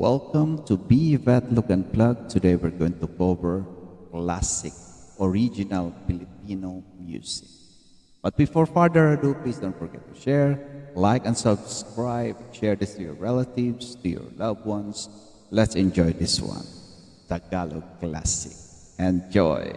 Welcome to BVAT Look and Plug. Today we're going to cover classic, original Filipino music. But before further ado, please don't forget to share, like, and subscribe. Share this to your relatives, to your loved ones. Let's enjoy this one. Tagalog Classic. Enjoy!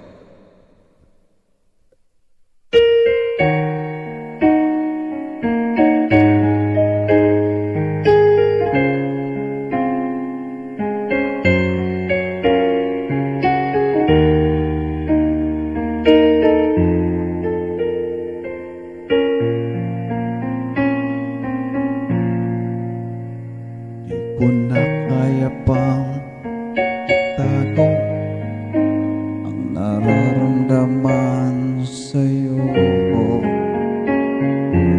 Di ko na kaya pang itago ang nararamdaman sa'yo.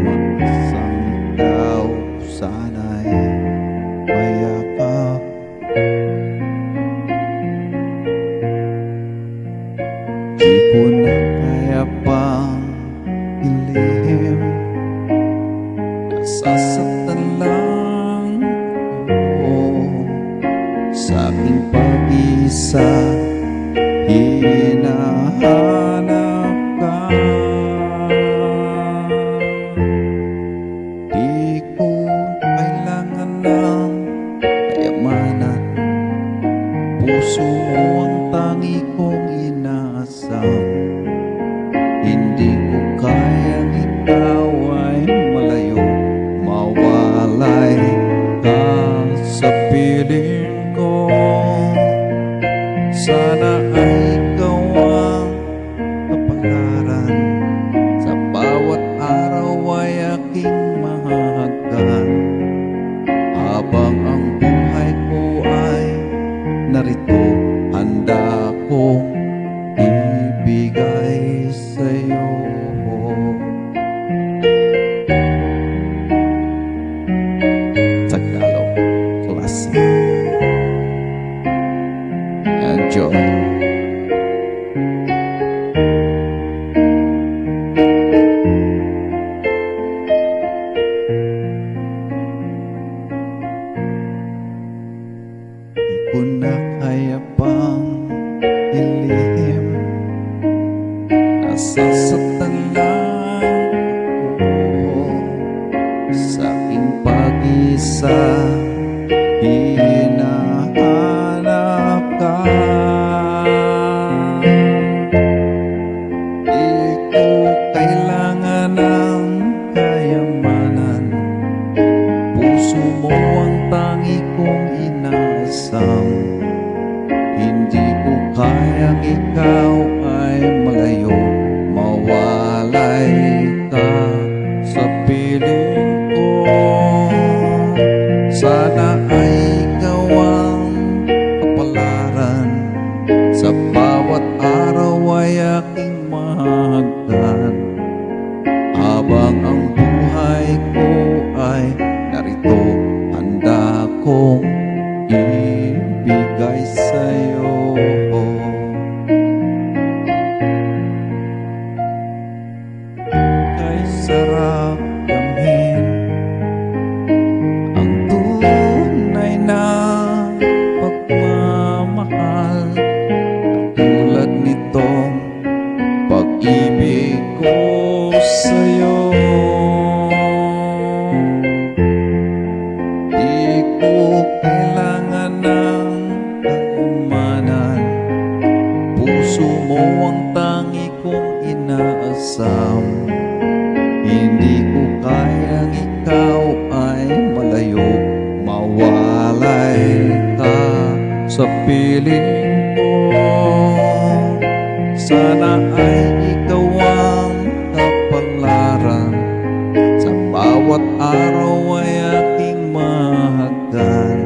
Mag-isang tao sana'y mayakap. Di ko na kaya pang ilihim, nasasaktan lang sa aking pag-isa, hinahanap ka. Di ko kailangan ng kayamanan, puso mo ang tangi kong inaasam. Hindi ko kayang ikaw ay malayo, mawalay ka sa piling ko. Sana ay ikaw ang kapalaran, sa bawat araw ay aking mahahagkan. Habang ang buhay ko ay narito, handa kong ibigay sa'yo. Tagalog Classic. Enjoy. Di ko na kaya pang ilihim, nasasaktan lang ako sa aking pag-isa, hinahanap ka. Di ko kailangan ng kayamanan, puso mo ang tangi kong inaasam. Hindi ko kayang ikaw ay malayo, mawalay ka sa piling ko. Sana ay ikaw ang kapalaran, sa bawat araw ay aking mahagdan. Habang ang buhay ko ay narito, handa kong ibigay sa'yo. Kay sarap damhin ang tunay na pagmamahal, tulad nitong pag-ibig ko sa'yo. Di ko kailangan ng kayamanan, puso mo ang tangi kong inaasam. Hindi ko kayang ikaw ay malayo, mawalay ka sa piling ko. Sana ay ikaw ang kapalaran, sa bawat araw ay aking mahagdan.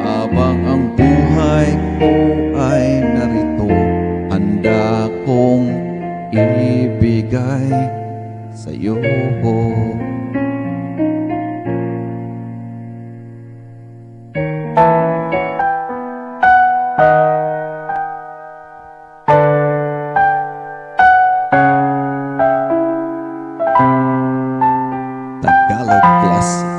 Habang ang buhay ko ay narito, handa kong ibigay sa'yo. Tagalog Classic.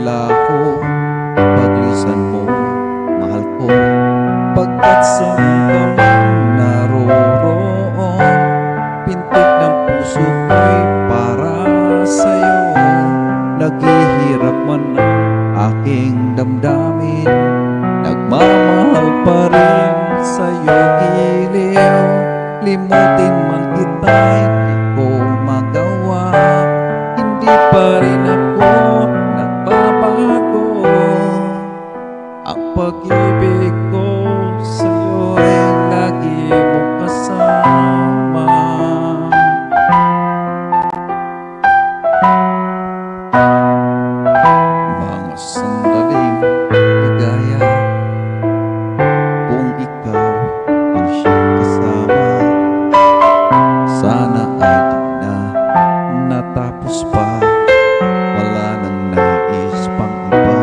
laho, paglisan mo, mahal ko, pagkat saan ka man naroroon, pintig ng puso ko'y para sa'yo. Naghihirap man ang aking damdamin, nagmamahal pa rin sa'yo giliw. Limutin man kita'y di ko magawa, hindi pa rin ako nagbabago. Ang pag-ibig ko sa'yo'y lagi mong kasama. Mga sandaling ligaya, kung ikaw ang siyang kasama, sana ay di na natapos pa, wala nang nais pang iba.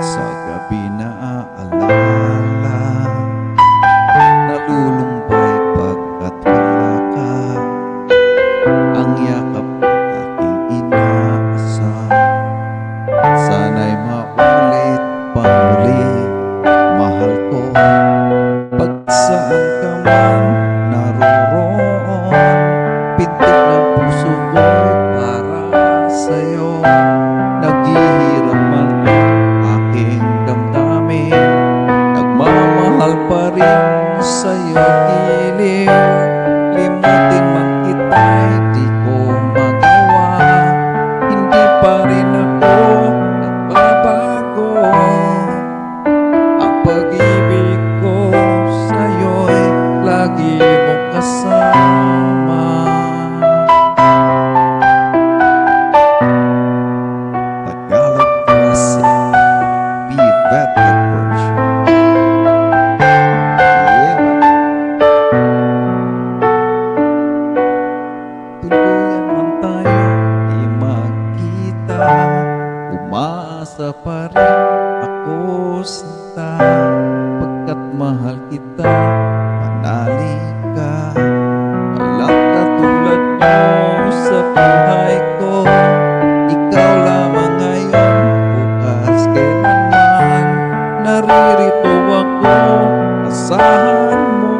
Sa gabi na aalala, nalulumbay pagkat wala ka, ang yakap ng aking inaasam. Sana'y maulit pang muli, mahal ko, pag saan ka man naroroon, pintig ng puso ko'y para sa'yo. Naghihirap man ang aking damdamin, nagmamahal pa rin sa'yo giliw. Limutin man kita'y di ko magawa, hindi pa rin ako nagbabago. Ang pag-ibig ko sa'yo'y lagi mong kasama. Tagalog Classic Vivatic version. Yeah. Tuluyan man tayo di magkita, umaasa pa rin ako sinta, pagkat mahal kita, manalig ka. Walang katulad mo sa buhay ko, ikaw lamang ngayon, bukas kailanman. Naririto ako, asahan mo.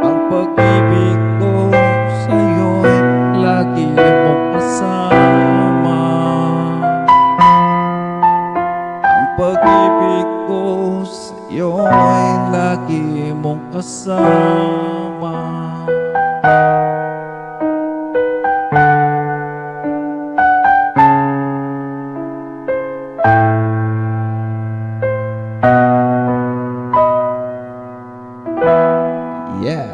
Ang pag-ibig ko sa'yo'y lagi mong kasama. Ang pag-ibig ko sa'yo'y lagi mong kasama. Yeah.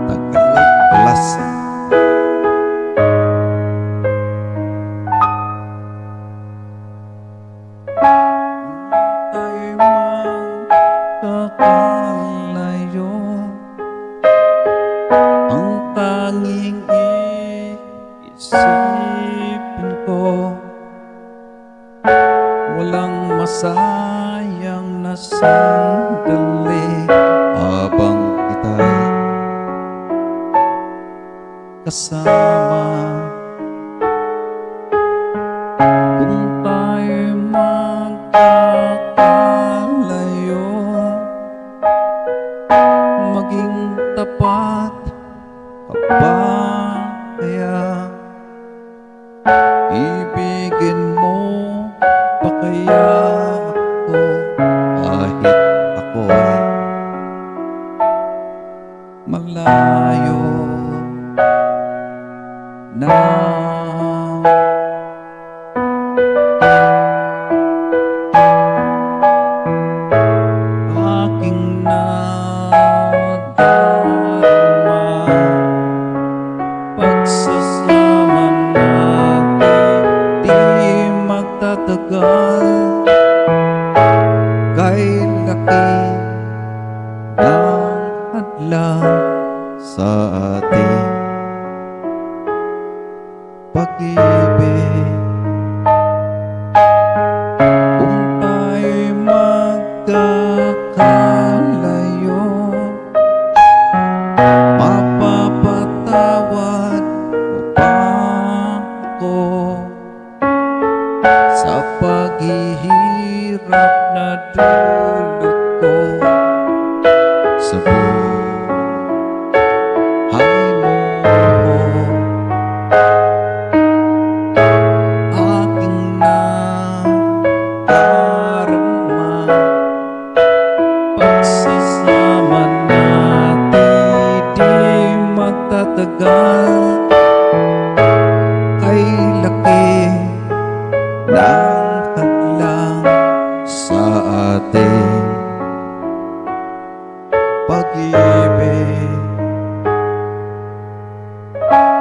Tagalog Classic. Tayo'y magkakalayo, ang tanging iisipin ko, walang masayang na sandali habang kita'y kasama. Kung tayo'y magkakalayo, maging tapat ka ba kaya? Ibigin mo pa kaya ako, kahit ako'y malayo na? Aking nadarama, pagsasama natin di magtatagal, kay laki ng hadlang sa ating pag-ibig. Kung tayo'y mag pagsasama natin di magtatagal. Kay laki ng hadlang sa ating pag-ibig.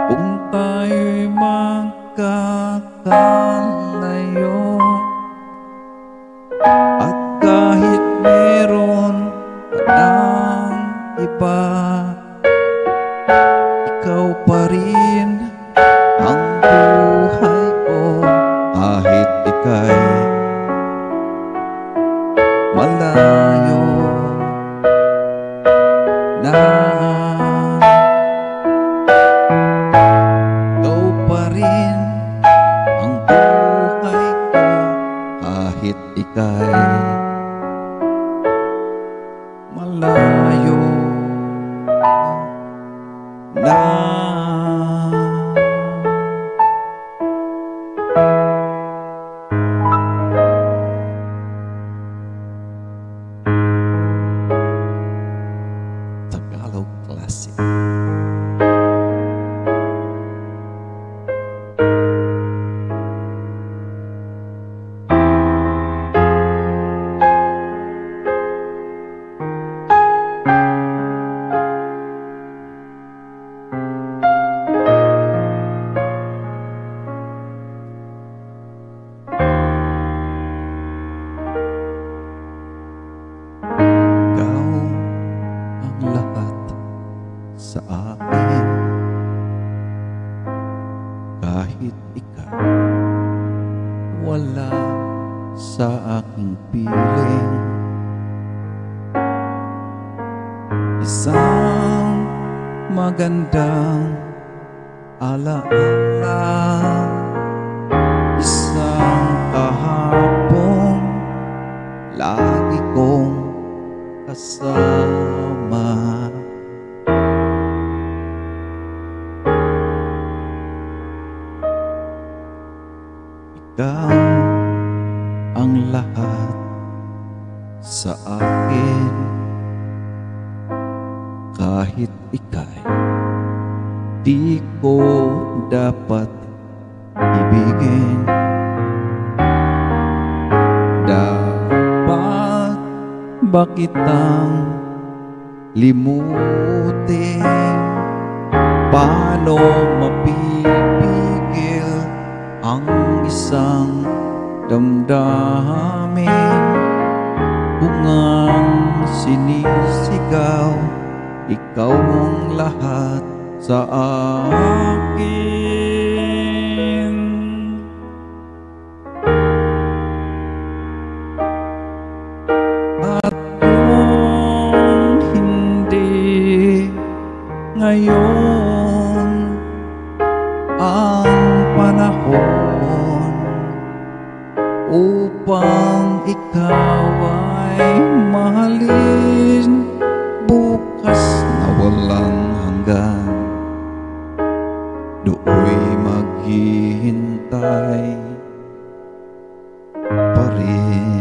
Kung tayo'y magkakalayo, at kahit meron pa ng iba, ikaw pa rin ang buhay ko. Kahit ika'y malayo na, ikaw pa rin ang buhay ko. Kahit ika'y malayo na. Tagalog Classic. Ikaw ang lahat sa akin. Kahit ikaw wala sa aking piling. Isang magandang alaala, isang kahapon lagi kong kasama. Ikaw ang lahat sa akin. Kahit ika'y di ko dapat ibigin, dapat ba kitang limutin? Paano mapipigil ang isang damdamin kung ang sinisigaw ikaw ang lahat sa akin? At kung hindi ngayon ang panahon upang ikaw ay mahalin, bukas na walang hanggan, do'y maghihintay pa rin.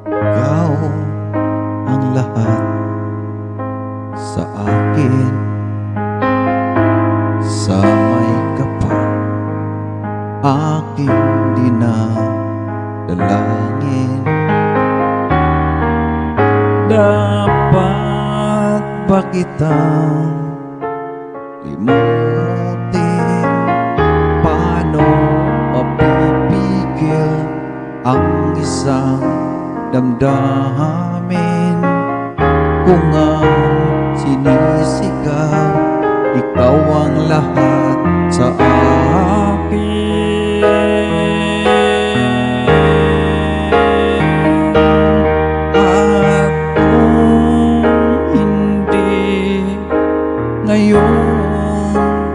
Ikaw ang lahat sa akin. Sa may kapal aking dinadalangin, dapat ba kitang limutin? Paano mapipigil ang isang damdamin kung ang sinisigaw ikaw ang lahat sa akin? At kung hindi ngayon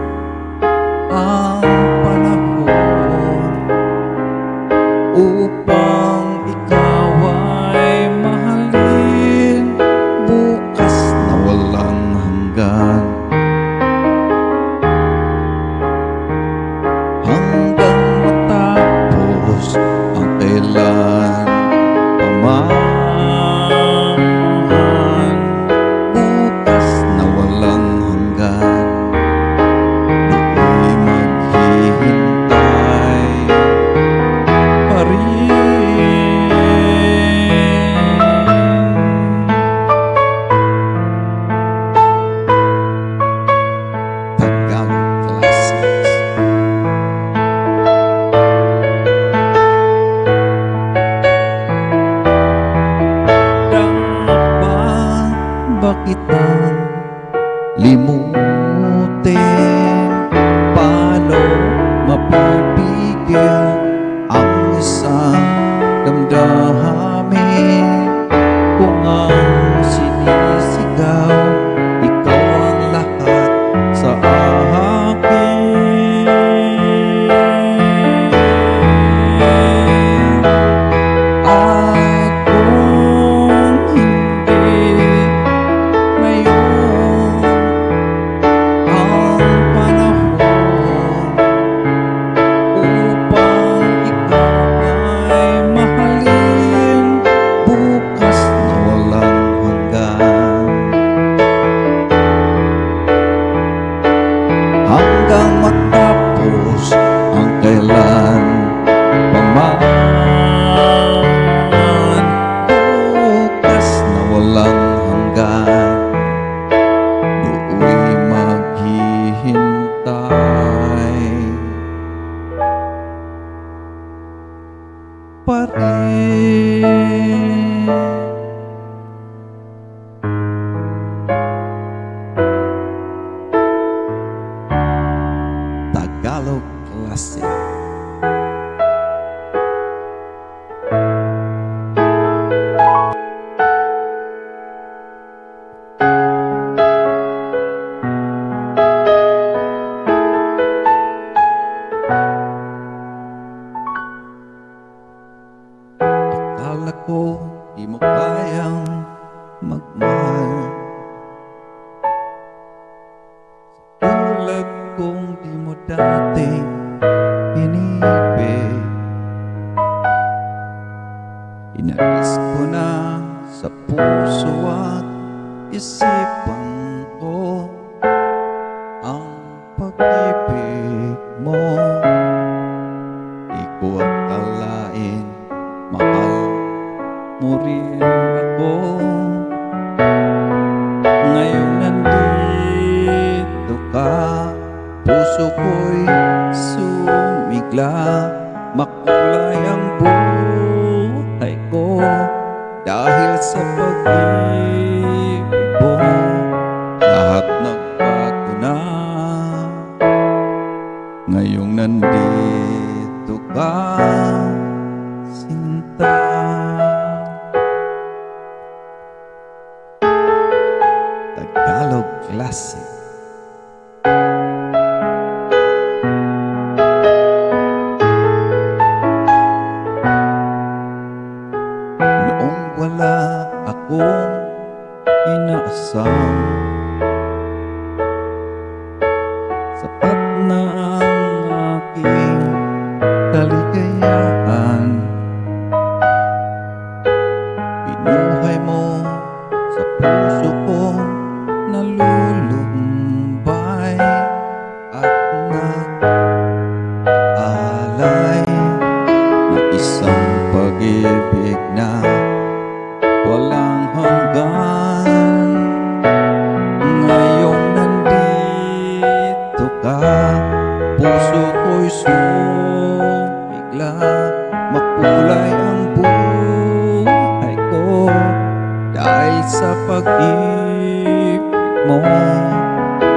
Classic. Akala ko di mo kayang magmahal, tulad kong di mo dati inibig. Inalis ko na sa puso at isipan ko ang pag-ibig mo. Di ko akalain mahal mo rin ako. Ngayon nandito ka, puso ko'y sumigla. Makulay ang buhay ko dahil sa pag-ibig mo. Lahat nagbago na ngayong nandito ka, sinta. Tagalog Classic. Noong wala akong inaasam, sapat na ang aking kaligayahan. Binuhay mo sa puso ko, nalulumbay at nag-alay na isang pag-ibig na walang hanggan. Ngayong nandito ka, puso ko'y sumigla. Makulay ang buhay ko dahil sa pag-ibig mo.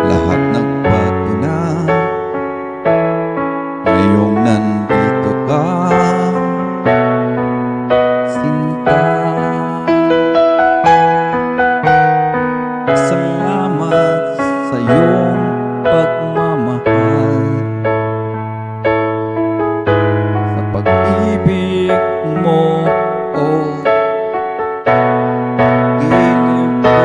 Lahat nagbago na ngayong nandito ka, sinta. Salamat sa iyong pagmamahal, sa pag-ibig mo, oh giliw ko.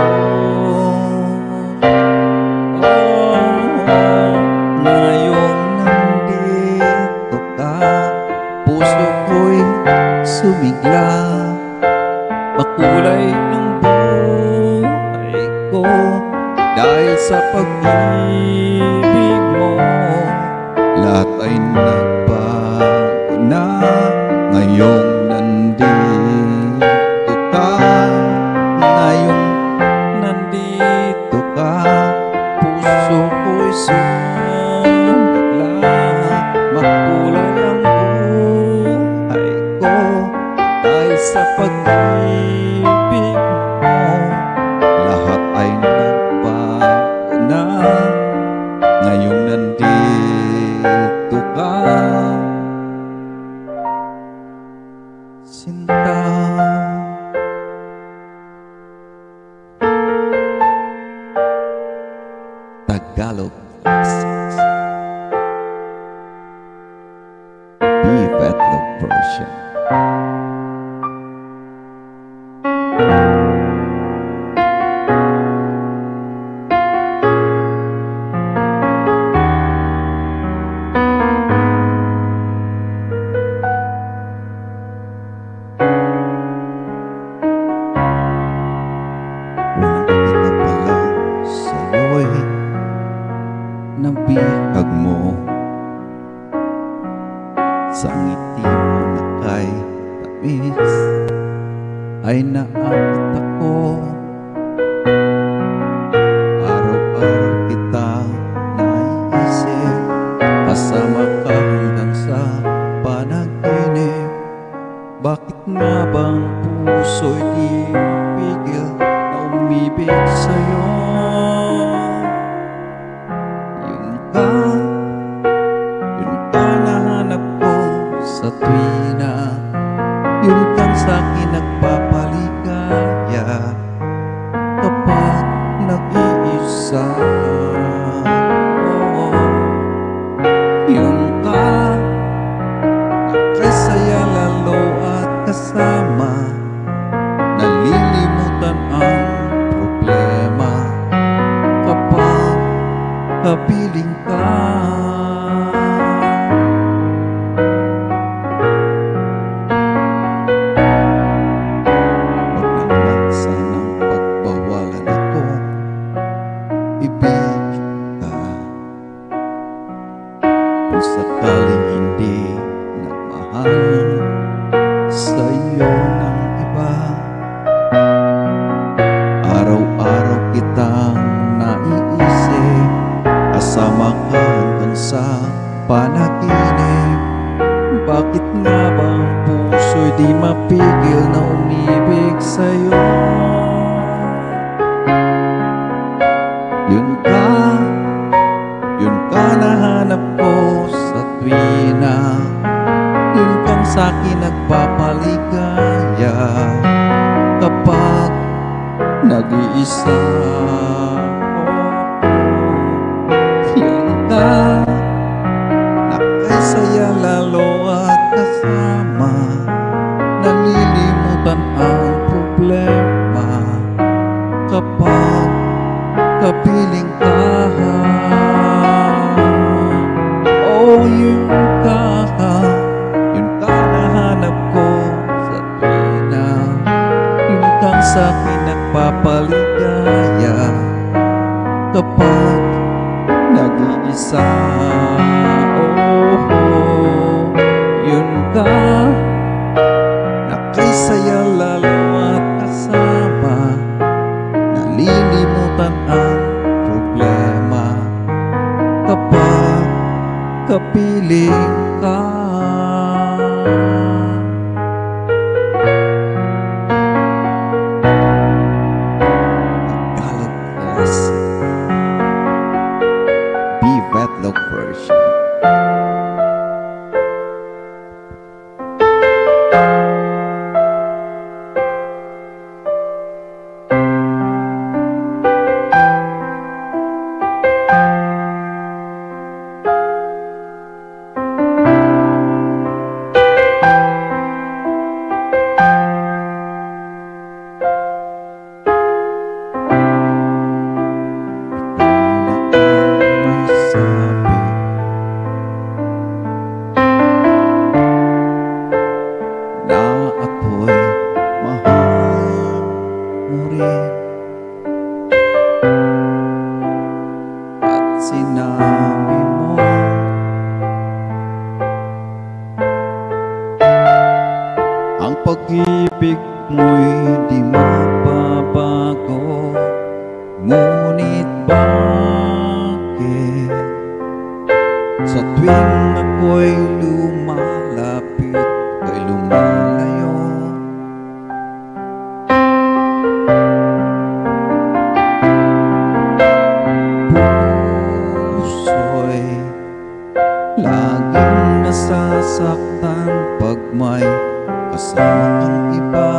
Ngayong nandito ka, puso ko'y sumigla. Makulay ang buhay ko dahil sa pag-ibig mo. Lahat ay nagbago na ngayong nandito ka. Ngayong nandito ka, puso ko'y sumigla. Makulay ang buhay ko dahil sa pag-ibig mo. Lahat ay nagbago na ngayong nandito ka, sinta. Tagalog Classics. Beef version. Unang-una pa lang sa'yo'y nabihag mo, sa ngiti mo na kay tamis ay naakit ako. Araw-araw kita naiisip, kasama ka hanggang sa panaginip. Bakit nga bang puso'y di mapigil na umibig sa'yo? Yun ka na tuwina, yun kang sa'kin nagpapaligaya kapag nag-iisa. Oo, yun ka, nakasaya lalo at kasama, nalilimutan ang problema kapag kapiling ka. Huwag naman sanang pagbawalan ako, ibig ka. Kung sakaling hindi nagmahal sa'yo ng iba, araw-araw kitang naiisip, kasama ka hanggang sa panaginip. Bakit nga ba ang puso'y di mapigil na umibig sa'yo? Yun ka nahanap ko sa tuwina, yun kang sa'kin nagpapaligaya kapag nag-iisa. Yun ka, nakasaya lalo at kasama, nalilimutan ang problema kapag kapiling ka. Oh, yun ka nahanap ko sa tuwina, yun kang sa'kin nagpapaligaya kapag nag-iisa. Oh, yun ka, nakasaya lalo at kasama, nalilimutan ang problema kapag kapiling ka. Tagalog Classic B-Vetlog version. Sinabi mo ang pag-ibig mo'y di mababago, ngunit bakit sa tuwing ako'y lumalapit kay lumalayo? Laging nasasaktan pag may kasama kang iba.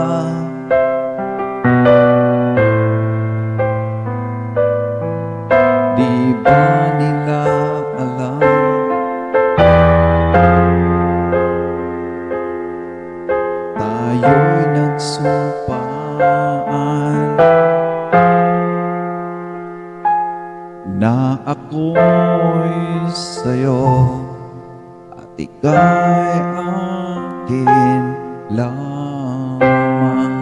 Di ba nila alam tayo'y nagsumpaan na ako'y sa'yo at ika'y akin lamang.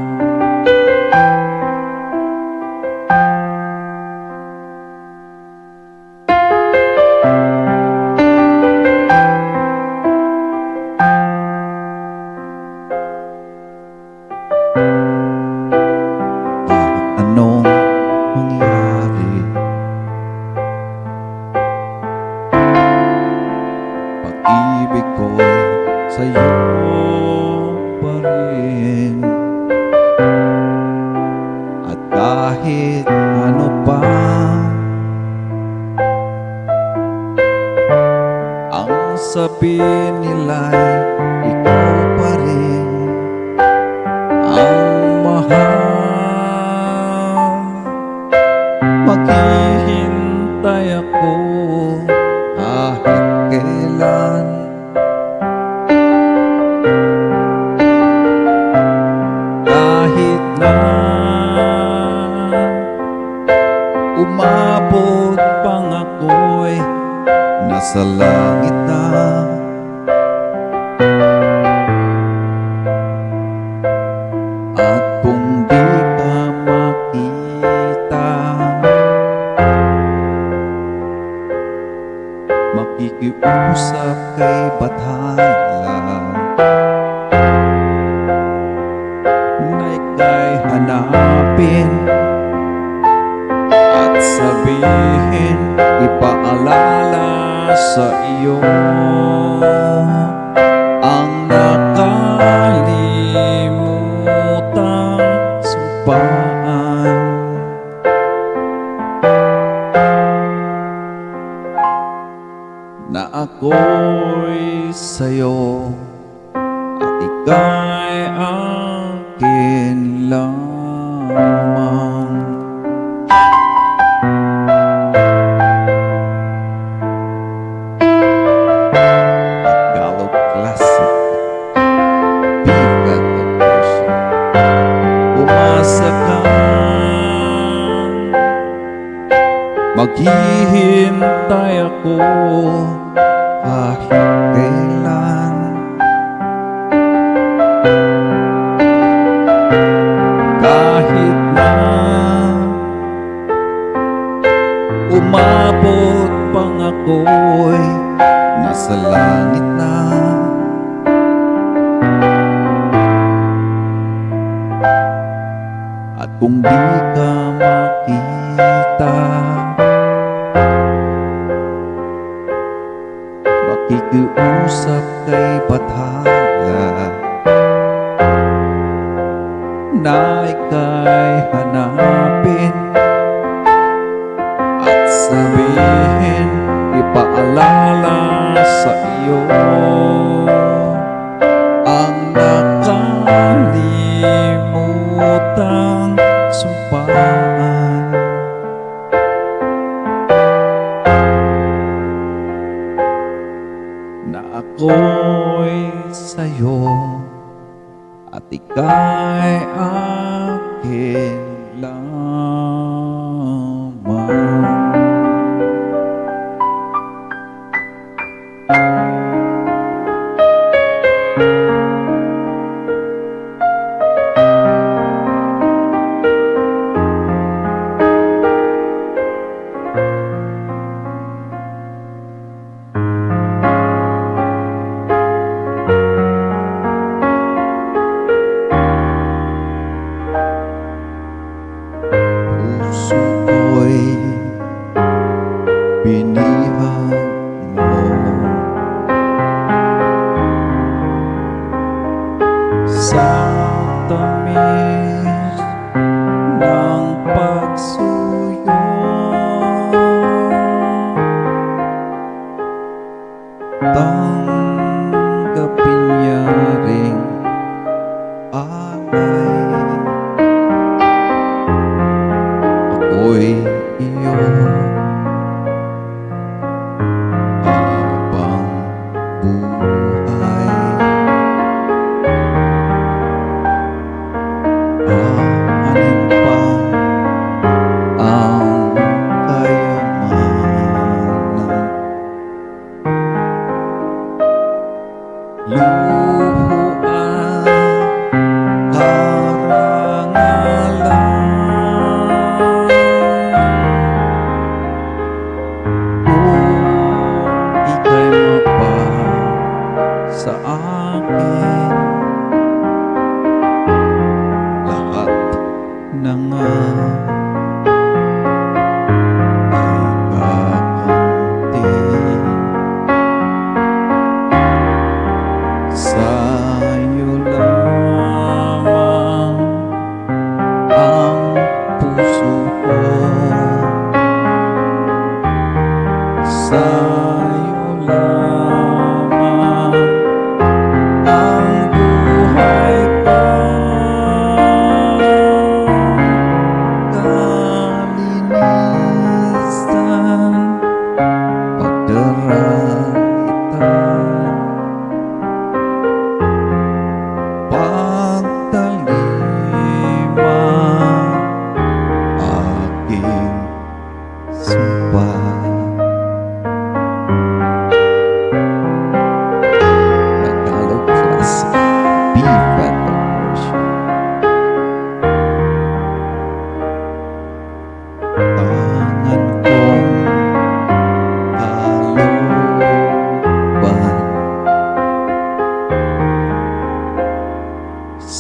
Kahit anong mangyari, pag-ibig ko'y sa'yo pa rin. At kahit ano pa ang sabihin nila'y ikaw bathala na ika'y hanapin at sabihin, ipaalala sa iyo ang nakalimutang sumpaan. Na ako'y sa'yo at ika'y akin lamang. Tagalog Classic Viva the Version. Umasa kang maghihintay ako kahit kailan. Kahit na umabot pang ako'y nasa langit na. At kung di ka makita, makikiusap kay bathala na ika'y hanapin at sabihin, ipaalala sa iyo ang nakalimutang sumpaan. Na ako'y sa'yo at ika'y akin lamang. Puso ko'y binihag mo sa tamis ng pagsuyo. Tanggapin niya ring alay, ako'y iyo habang buhay. Aanin pa ang kayamanan, luhuan, karangalan, kung ika'y mapa sa akin. Lahat na nga ay kakamti sa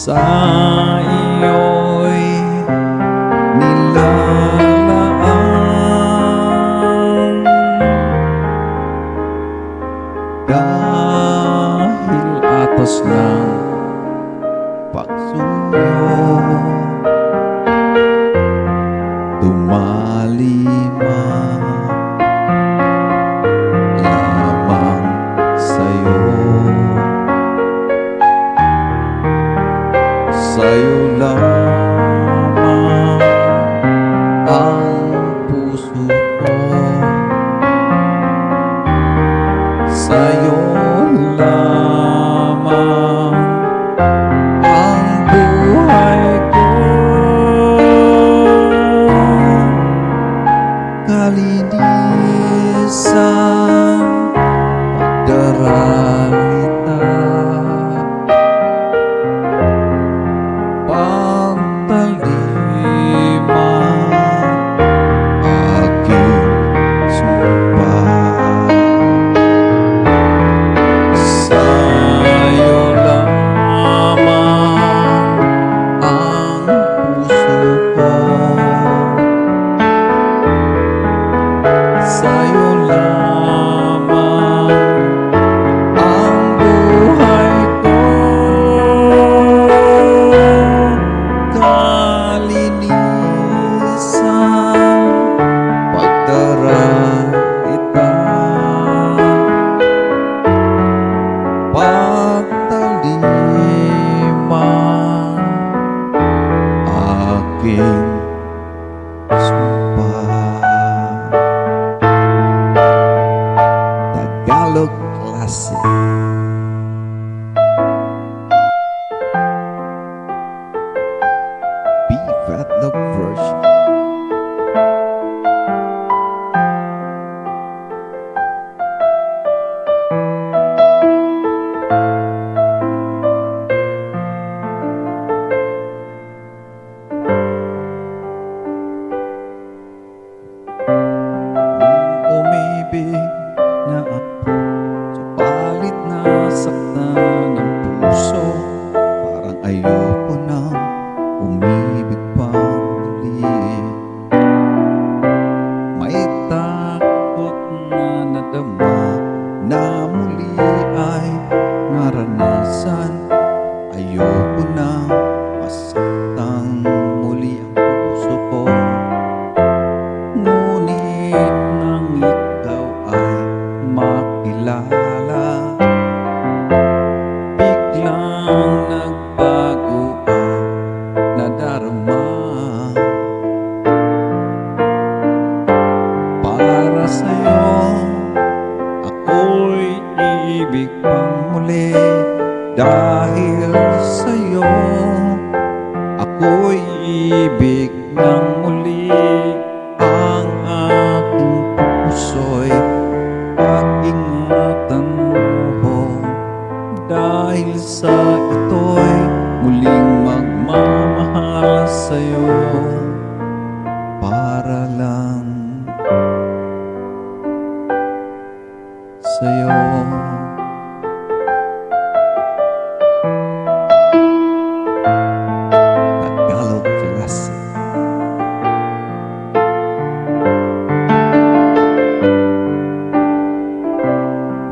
sa iyo'y nilalaan, dahil atos ng pagsuyo tumalima lamang sa'yo. Sa'yo lamang ang puso ko, sa'yo lamang ang buhay ko. Kalinisan, pagdaralita, pagtalima, aking sumpa. Sa'yo lamang ang puso ko, sa'yo lamang ang buhay ko. Kalinisan, pagdaralita, pagtalima, aking sumpa. Tagalog Classic. B-Fat version. Umibig na ako, subalit nasaktan ang puso. Parang ayoko nang umibig pang muli. May takot na nadama na muli ay maranasan. Ayoko na masaktang muli ang puso ko. Ngunit nang ikaw ay makilala, biglang nagbago ang nadarama. Para sa'yo, ako'y iibig pang muli. Dahil sa'yo, ako'y iibig ng muli. Ang aking puso'y pag-ingatan mo, dahil sa ito'y muling magmamahal sa'yo. Para lang sa'yo. Tagalog Classic.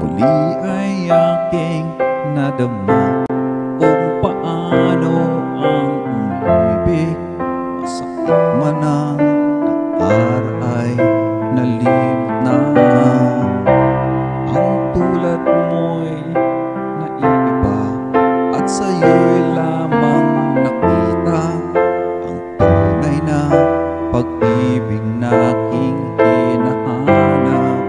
Muli ay aking nadama kung paano ang umibig. Masakit man ang nakaray, nalimot na. Ang tulad mo'y naiiba at sa'yo'y lamang nakita ang tunay na pag-ibig na aking hinahanap.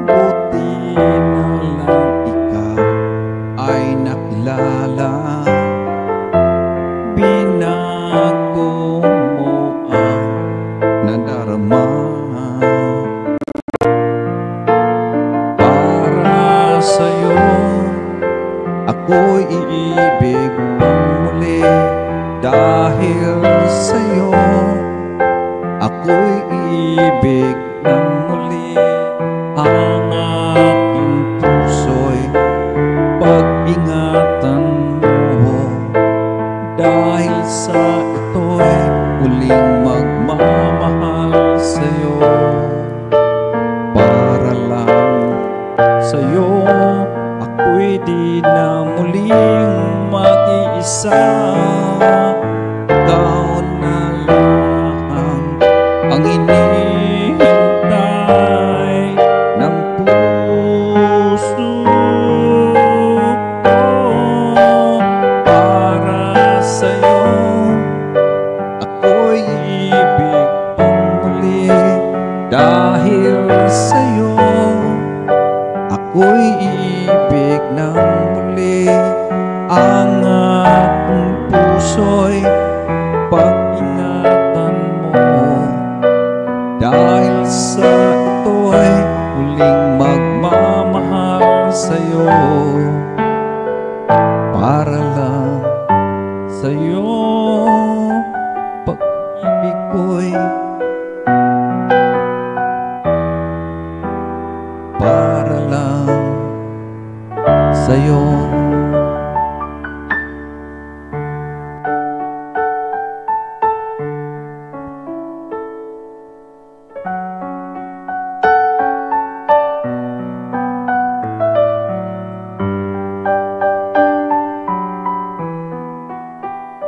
Buti na lang ikaw ay nakilala, binago mo ang nadarama. Para sa'yo, ako'y iibig pang muli. Dahil sa'yo, ako'y iibig ng muli. Ang aking puso'y pag-ingatan mo, na muling mag-iisa. Ikaw na lang ang hinihintay ng puso ko. Para sa'yo ako'y ibig pang muli. Dahil sa'yo ako'y ibig ng muli. Ang aking puso'y pag-ingatan mo. Dahil sa ito'y muling magmamahal sa'yo. Para lang sa'yo pag-ibig ko'y para lang sa'yo.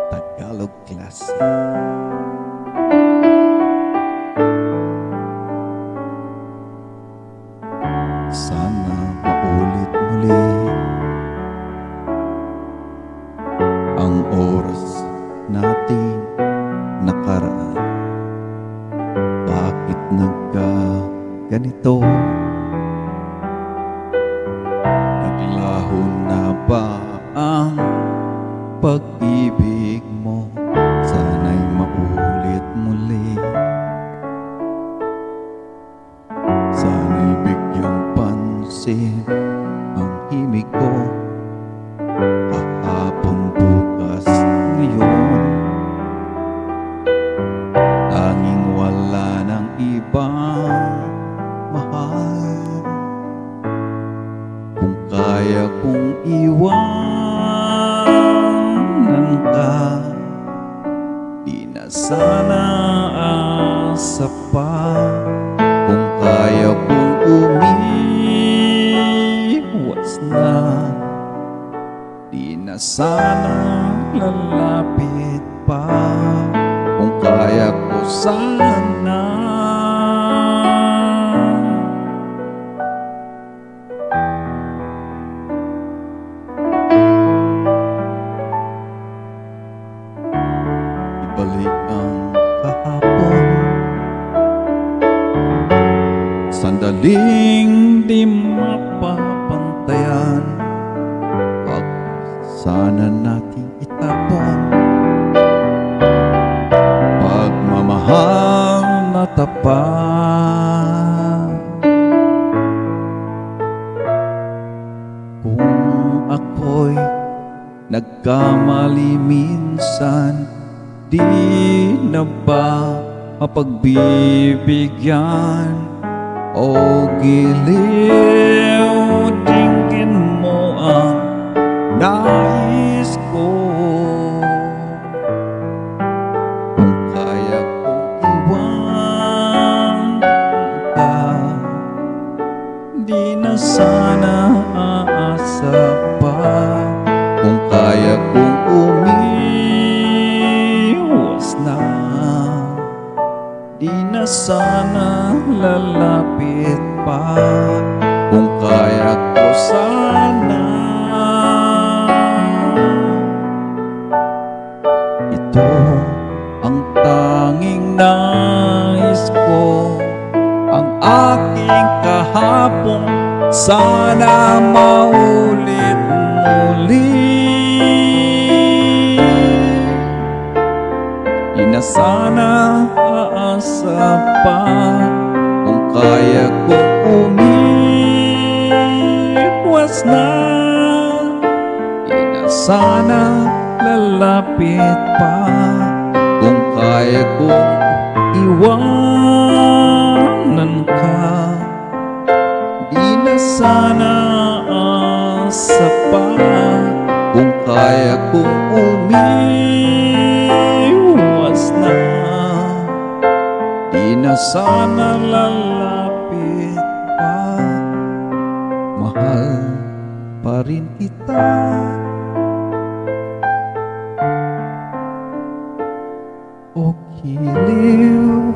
Tagalog Classic. Sana maulit muli ang oras natin nakaraan. Bakit nagkaganito? Naglaho na ba ang pag-ibig mo? Sana'y maulit muli. Sana'y bigyang pansin ang himig ko. Kahapon, bukas, ngayon. Tanging wala ng ibang mahal. Kung kaya kong iwanan ka, di na sana asa pa. Kung kaya kong umiwas na, di na sana lalapit pa. Kung kaya ko sana ibalik ang kahapon. Sandaling di mapapantayan, wag sana nating itapon. Pagmamahal na tapat. Kung ako'y nagkamali minsan, di na ba mapagbibigyan? O giliw, tingin mo ang nais ko. Kung kaya kong iwan ka, di na sana aasa pa. Kung kaya kong umiwas na, di na sana lalapit pa. Kung kaya ko sana, ito ang tanging nais ko. Ang aking kahapon sana maulit muli. Di na sana aasa pa. Kung kaya kong umiwas na, di na sana lalapit pa. Kung kaya kong iwanan ka, di na sana asa pa. Kung kaya kong umiwas na, di na sana lalapit pa. Mahal pa rin kita. O giliw,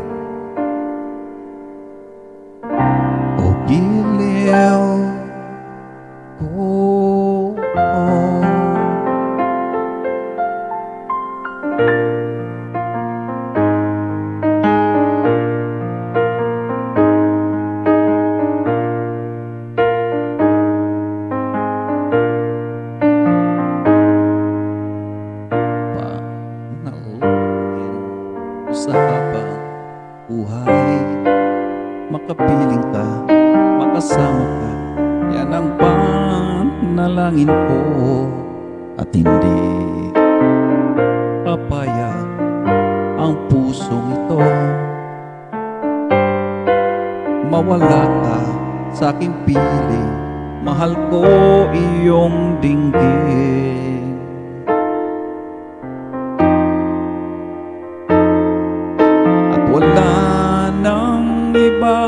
o giliw ko. Panalangin ko sa habang buhay, makapiling ka, makasama ka, yan ang panalangin ko. At hindi papayag ang pusong ito, mawala ka sa aking piling, mahal ko iyong dinggin. At wala nang iba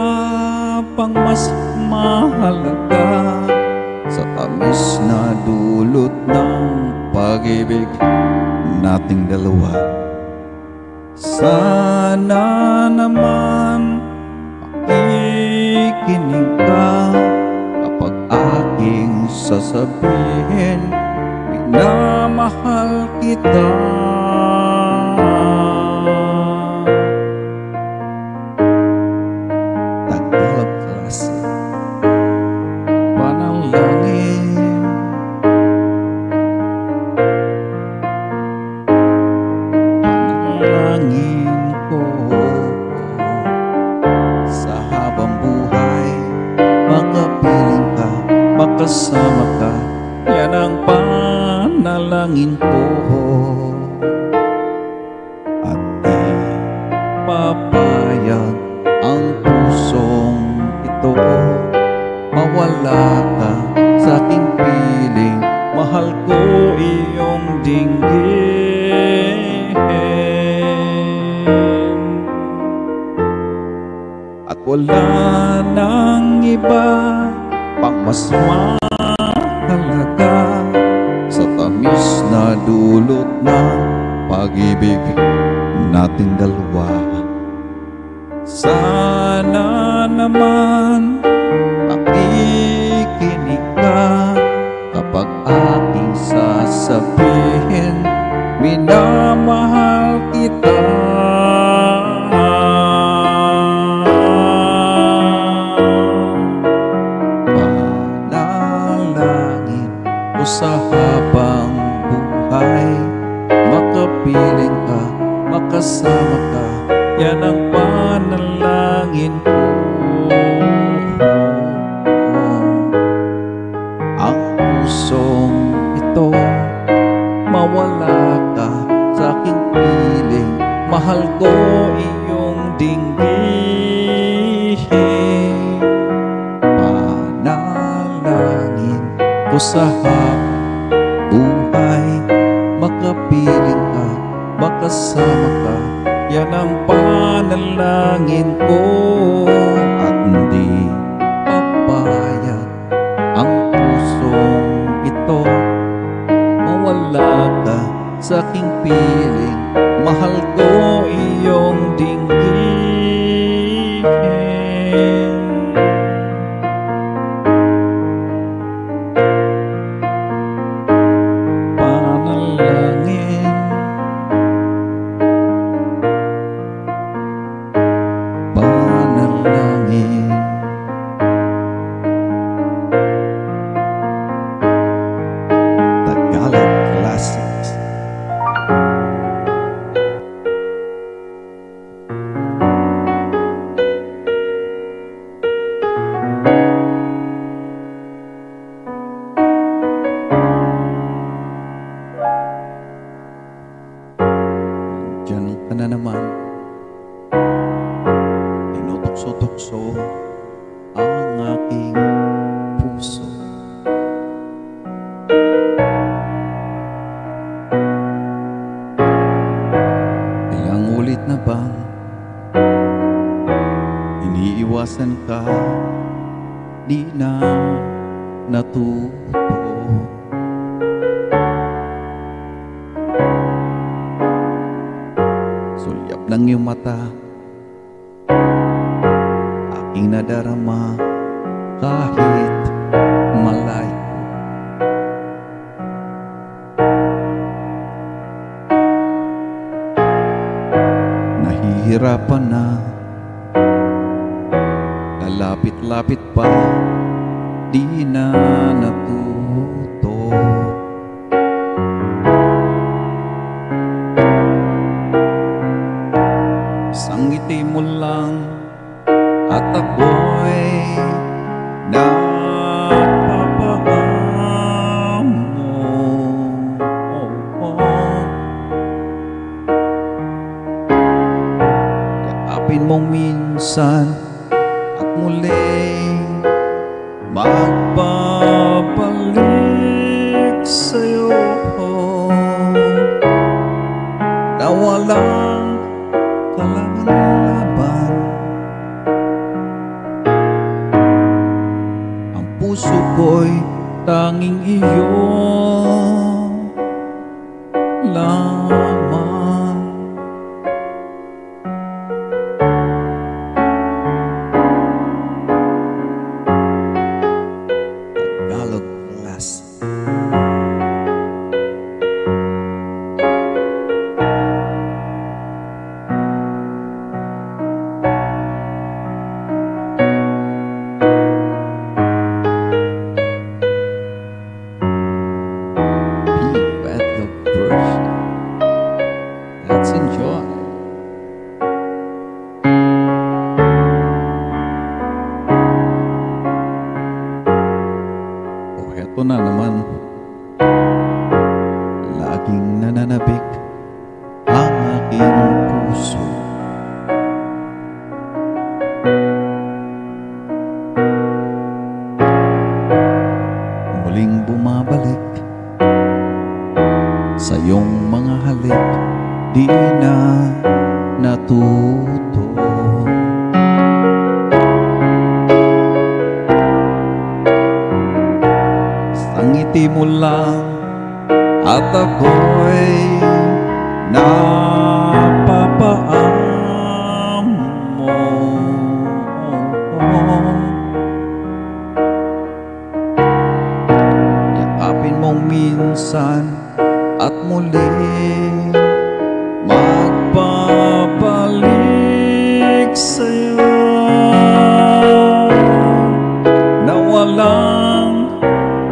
pang mas mahalaga sa tamis na dulot ng pag-ibig nating dalawa. Sana naman makikinig ka kapag aking sasabihin, minamahal kita. Tagalog Classic. Panalangin, panalangin ko sa habang buhay, makapiling ka, makasama ka, yan ang panalangin ko. At di papayag ang pusong ito, mawala ka sa aking piling, mahal ko iyong dinggin. At wala nang iba pang mas mahalaga sa tamis na dulot ng pag-ibig nating dalawa. Sana naman makikinig ka kapag aking sasabihin, minamahal kita. Panalangin ko sa habang buhay, makapiling ka, makasama ka, yan ang panalangin ko. Ang pusong ito, mawala ka sa aking piling, mahal ko iyong dinggin. Panalangin ko sa habang buhay, makapiling ka, makasama ka, yan ang panalangin ko. At hindi papayag ang pusong ito, mawala ka sa aking piling, mahal ko iyong dinggin. Panalangin, panalangin, Tagalog Classics. Diyan ka na naman, tinutukso-tukso ang aking puso. Ilang ulit na bang iniiwasan ka, di na natuto? ng iyong mata, aking nadarama kahit malayo. Nahihirapan na, lalapit-lapit pa, di na natuto. Isang ngiti mo lang at ako'y napapaham mo. Yakapin mong minsan at muling magbabalik sa'yo na walang kalaban. Ang puso ko'y tanging iyo lamang. Tagalog Classic. Let's enjoy. Oh, eto na naman. Laging nananabik ang aking puso. Muling bumabalik sa iyong mga halik, di na natuto. Sa ngiti mo lang at ako'y napapaam mo. Yakapin mong minsan at muling magbabalik sa'yo na walang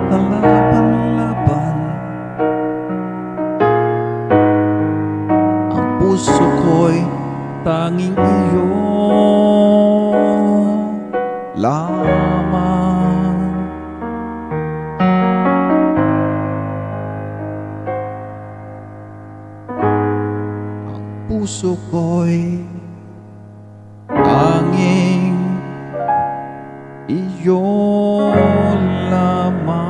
kalaban-laban. Ang puso ko'y tanging iyo lamang. Puso ko'y tanging iyo lamang.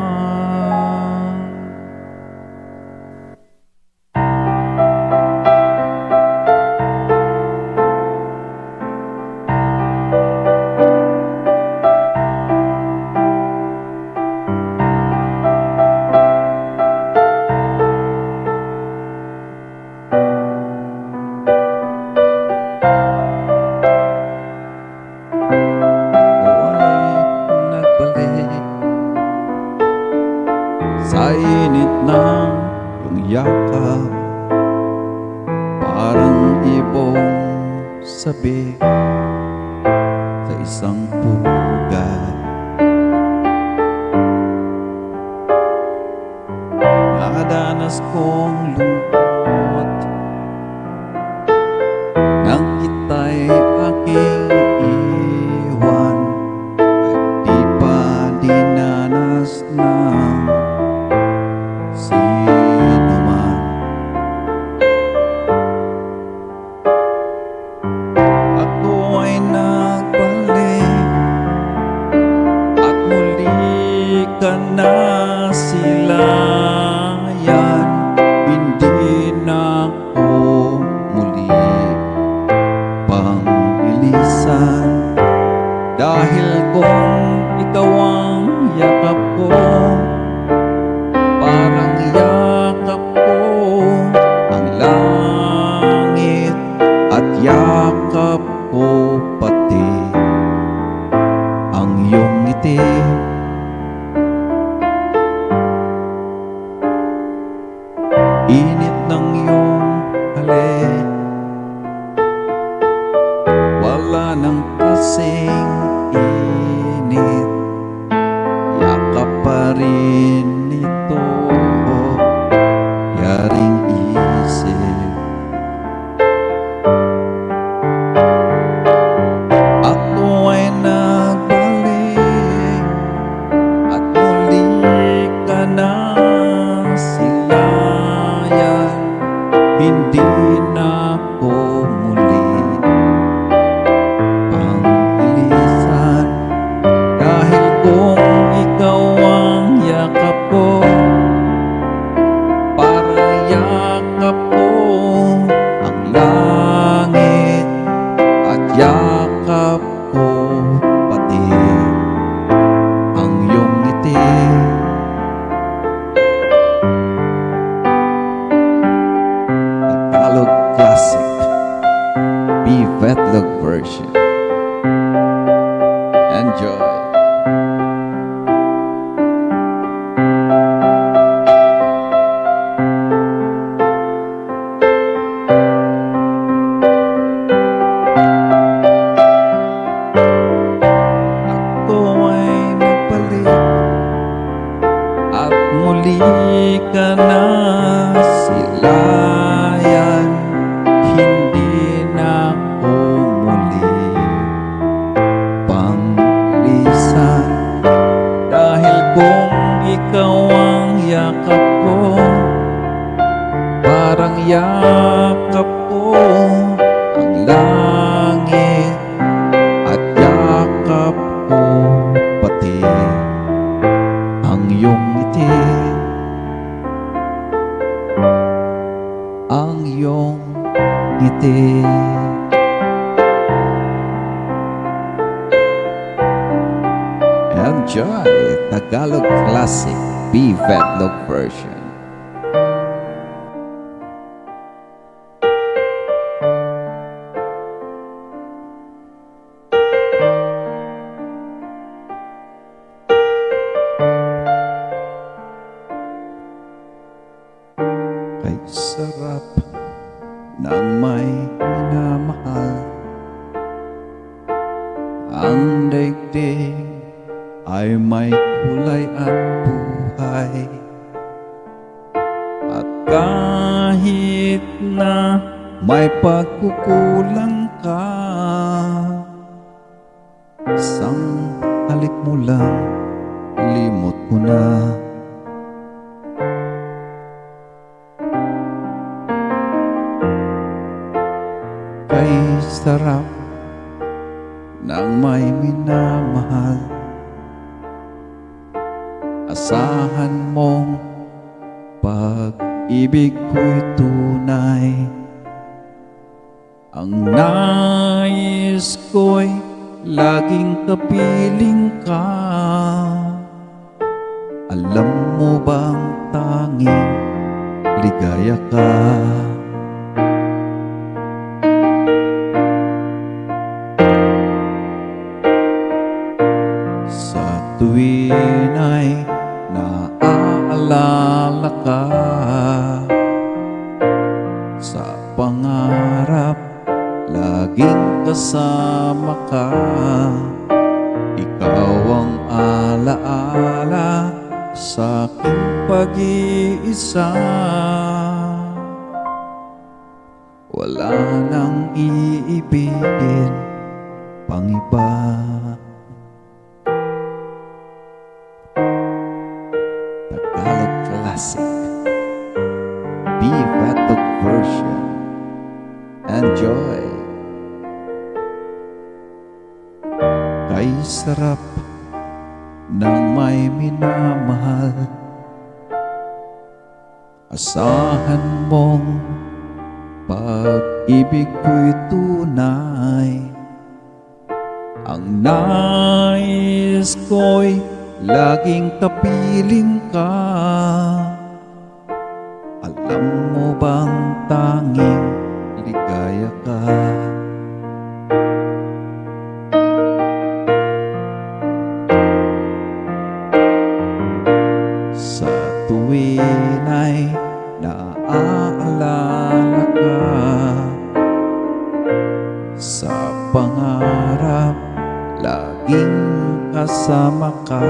Sa init ng iyong yakap, parang ibong sabi sa isang pugad. Nadanas kong lungkot nang kita'y aking iwan at di pa dinanas ng sino man. Ako ay nagbalik at muli ka na silayan, hindi hindi na ako muli ang ilisan. Dahil kung ikaw ang yakap ko, parang yakap ko ang langit, at yakap ko pati ang iyong ngiti. Tagalog Classic B. Vetlog version. Enjoy. At muli ka na silayan, hindi na ako muli panglisan. Dahil kung ikaw ang yakap ko, parang yakap ko ang langit, at yakap ko pati ang iyong ngiti, ang iyong ngiti. Enjoy Tagalog Classic B. Vetlog version. Kay sarap ng may minamahal, ang daigdig ay may kulay at buhay. At kahit na may pagkukulang ka, isang halik mo lang, limot ko na. Kay sarap ng may minamahal, asahan mong pag-ibig ko'y tunay. Ang nais ko'y laging kapiling ka. Alam mo bang tanging ligaya ka? Sa tuwin ay naaalala ka, sa pangarap laging kasama ka. Ikaw ang alaala sa aking pag-iisa. Wala nang iibigin pang iba. Tagalog Classic B. Vetlog version. Enjoy. Kay sarap ng may minamahal, asahan mong pag-ibig ko'y tunay. Ang nais ko'y laging kapiling ka. Alam mo bang tanging ligaya ka? Sa tuwin ay naaalala ka, sa pangarap laging kasama ka.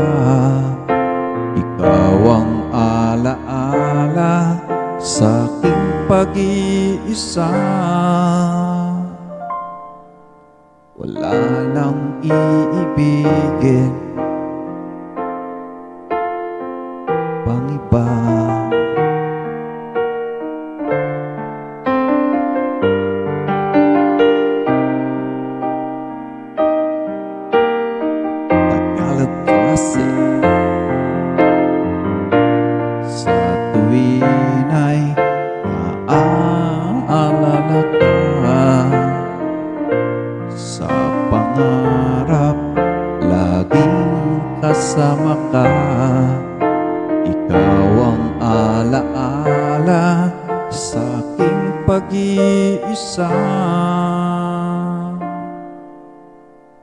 Ikaw ang alaala sa aking pag-iisa. Wala nang iibigin pang iba. alaala sa aking pag-iisa.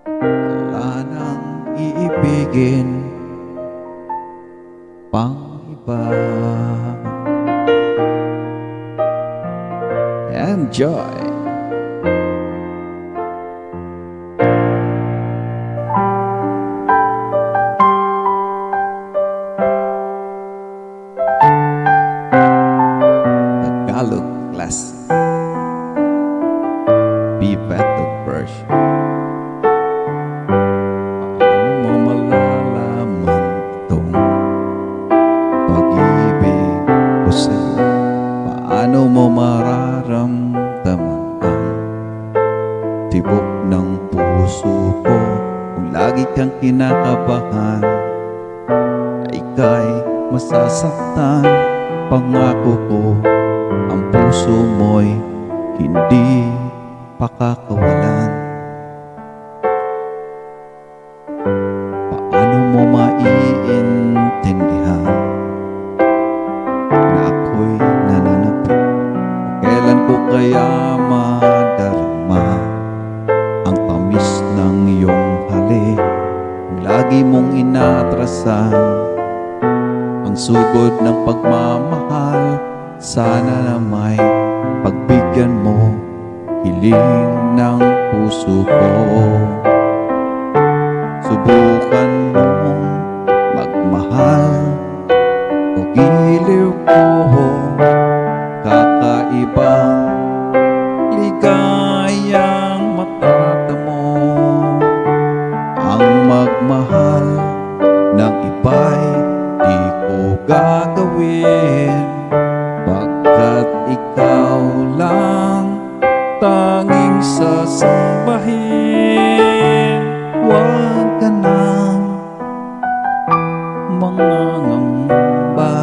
Wala nang iibigin pang iba. Enjoy! Tagalog classic Vivetto version. Paano mo malalaman itong pag-ibig ko sa'yo? Paano mo mararamdaman ang tibok ng puso ko kung lagi kang kinakabahan na ika'y masasaktan? Pangako ko, ang puso mo'y hindi pakakawalan. Paano mo maiintindihan na ako'y nananapit? Kailan ko kaya madarama ang tamis ng iyong halik? Lagi mong inaatrasan ang sugod ng pagmamahal. Sana na may pagbigyan mo hiling ng puso ko. Subukan mong magmahal o giliw ko, kakaibang ligayang matatamo. Ang magmahal ng iba'y di ko gagawin, pagkat ikaw lang tanging sasambahin. Huwag ka nang mangangamba,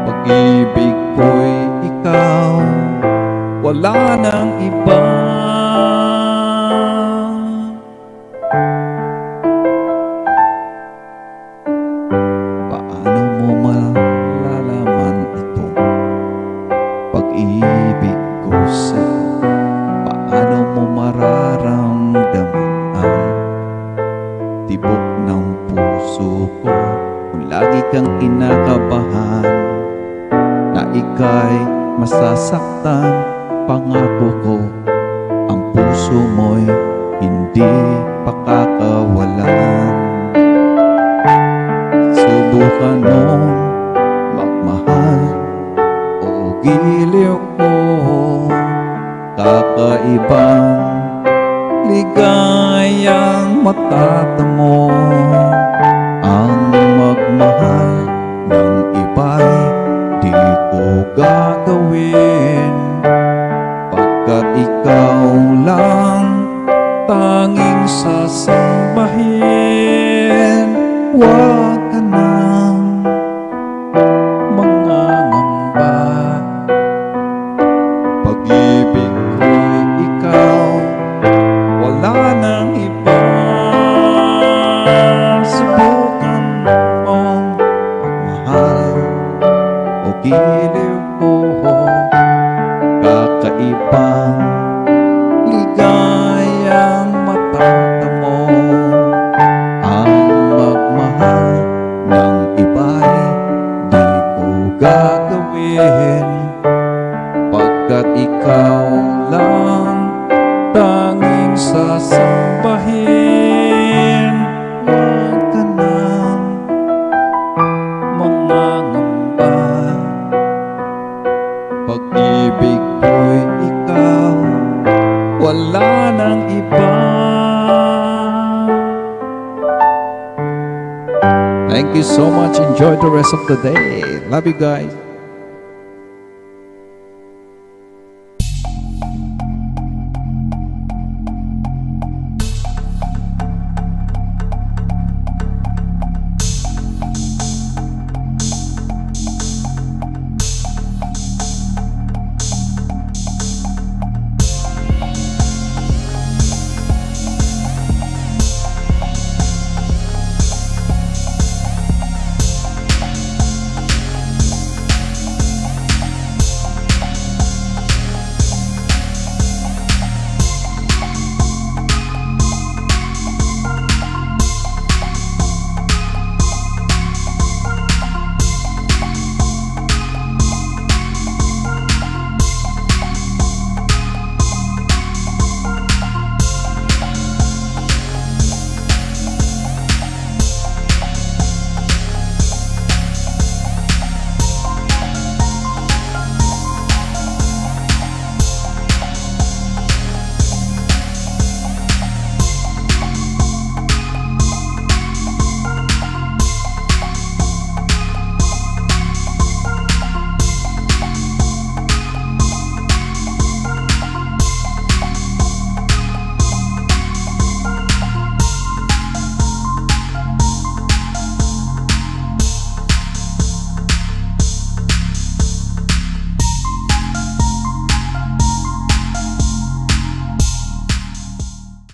pag-ibig ko'y ikaw, wala nang iba. Paano mo malalaman itong pag-ibig ko sa'yo? Paano mo mararamdaman ang tibok ng puso ko kung lagi kang kinakabahan na ika'y masasaktan? Pangako ko, ang puso mo'y hindi pakakawalan. Subukan mong magmahal o giliw ko, kakaibang ligayang matatamo. Ang magmahal ng iba'y di ko gagawin, pagkat ikaw lang tanging sasambahin. Huwag ka nang mangangamba, pag-ibig ko'y ikaw, wala nang iba. Subukan mong magmahal o giliw ko, kakaibang ligayang matatamo. Ang magmahal ng iba'y di ko gagawin, pagkat ikaw lang tanging sasambahin. Huwag ka nang mangangamba, pag-ibig ko'y ikaw, wala nang iba. Thank you so much. Enjoy the rest of the day. Love you guys.